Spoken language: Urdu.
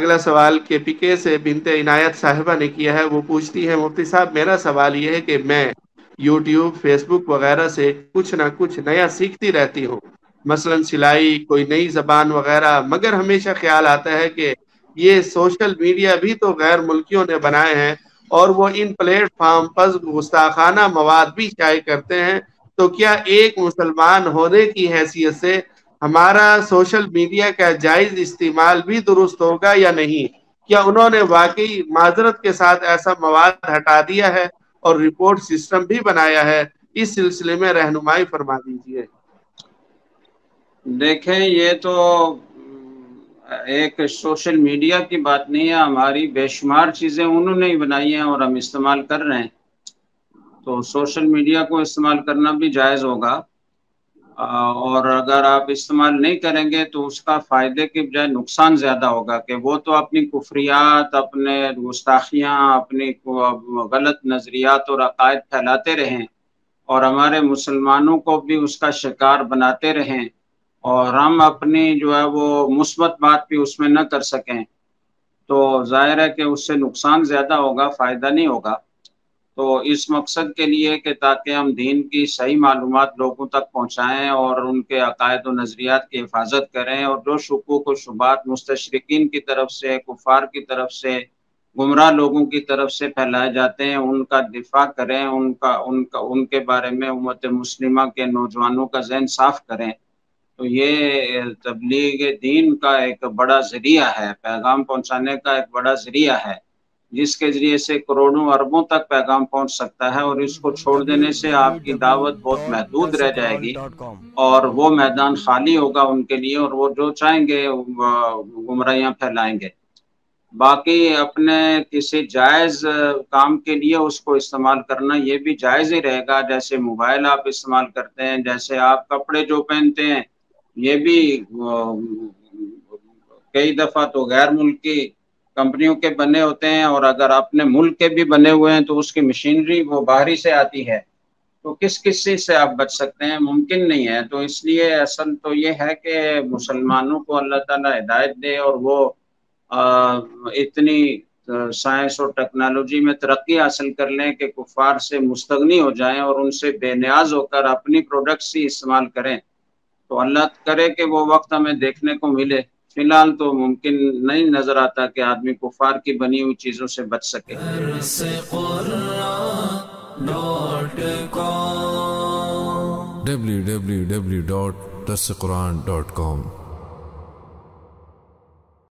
اگلا سوال کے پی کے سے بنت عنایت صاحبہ نے کیا ہے، وہ پوچھتی ہے مفتی صاحب میرا سوال یہ ہے کہ میں یوٹیوب فیس بک وغیرہ سے کچھ نہ کچھ نیا سیکھتی رہتی ہوں، مثلا سلائی، کوئی نئی زبان وغیرہ، مگر ہمیشہ خیال آتا ہے کہ یہ سوشل میڈیا بھی تو غیر ملکیوں نے بنائے ہیں اور وہ ان پلیٹ فارم پر گستاخانہ مواد بھی شائع کرتے ہیں، تو کیا ایک مسلمان ہونے کی حیثیت سے ہمارا سوشل میڈیا کا جائز استعمال بھی درست ہوگا یا نہیں؟ کیا انہوں نے واقعی معذرت کے ساتھ ایسا مواد ہٹا دیا ہے اور رپورٹ سسٹم بھی بنایا ہے؟ اس سلسلے میں رہنمائی فرما دیجیے۔ دیکھیں، یہ تو ایک سوشل میڈیا کی بات نہیں ہے، ہماری بے شمار چیزیں انہوں نے ہی بنائی ہیں اور ہم استعمال کر رہے ہیں، تو سوشل میڈیا کو استعمال کرنا بھی جائز ہوگا، اور اگر آپ استعمال نہیں کریں گے تو اس کا فائدے کے بجائے نقصان زیادہ ہوگا، کہ وہ تو اپنی کفریات، اپنے گستاخیاں، اپنی غلط نظریات اور عقائد پھیلاتے رہیں اور ہمارے مسلمانوں کو بھی اس کا شکار بناتے رہیں، اور ہم اپنی جو ہے وہ مثبت بات بھی اس میں نہ کر سکیں، تو ظاہر ہے کہ اس سے نقصان زیادہ ہوگا، فائدہ نہیں ہوگا۔ تو اس مقصد کے لیے کہ تاکہ ہم دین کی صحیح معلومات لوگوں تک پہنچائیں اور ان کے عقائد و نظریات کی حفاظت کریں، اور جو شکوک و شبہات مستشرقین کی طرف سے، کفار کی طرف سے، گمراہ لوگوں کی طرف سے پھیلائے جاتے ہیں، ان کا دفاع کریں، ان کے بارے میں امت مسلمہ کے نوجوانوں کا ذہن صاف کریں، تو یہ تبلیغ دین کا ایک بڑا ذریعہ ہے، پیغام پہنچانے کا ایک بڑا ذریعہ ہے، جس کے ذریعے سے کروڑوں اربوں تک پیغام پہنچ سکتا ہے، اور اس کو چھوڑ دینے سے آپ کی دعوت بہت محدود رہ جائے گی اور وہ میدان خالی ہوگا ان کے لیے، اور وہ جو چاہیں گے گمراہیاں پھیلائیں گے۔ باقی اپنے کسی جائز کام کے لیے اس کو استعمال کرنا یہ بھی جائز ہی رہے گا، جیسے موبائل آپ استعمال کرتے ہیں، جیسے آپ کپڑے جو پہنتے ہیں، یہ بھی کئی دفعہ تو غیر ملکی کمپنیوں کے بنے ہوتے ہیں، اور اگر اپنے ملک کے بھی بنے ہوئے ہیں تو اس کی مشینری وہ باہری سے آتی ہے، تو کس چیز سے آپ بچ سکتے ہیں؟ ممکن نہیں ہے۔ تو اس لیے اصل تو یہ ہے کہ مسلمانوں کو اللہ تعالیٰ ہدایت دے، اور وہ اتنی سائنس اور ٹیکنالوجی میں ترقی حاصل کر لیں کہ کفار سے مستغنی ہو جائیں اور ان سے بے نیاز ہو کر اپنی پروڈکٹس ہی استعمال کریں، تو اللہ کرے کہ وہ وقت ہمیں دیکھنے کو ملے۔ فی الحال تو ممکن نہیں نظر آتا کہ آدمی کفار کی بنی ہوئی چیزوں سے بچ سکے۔ www.darsequran.com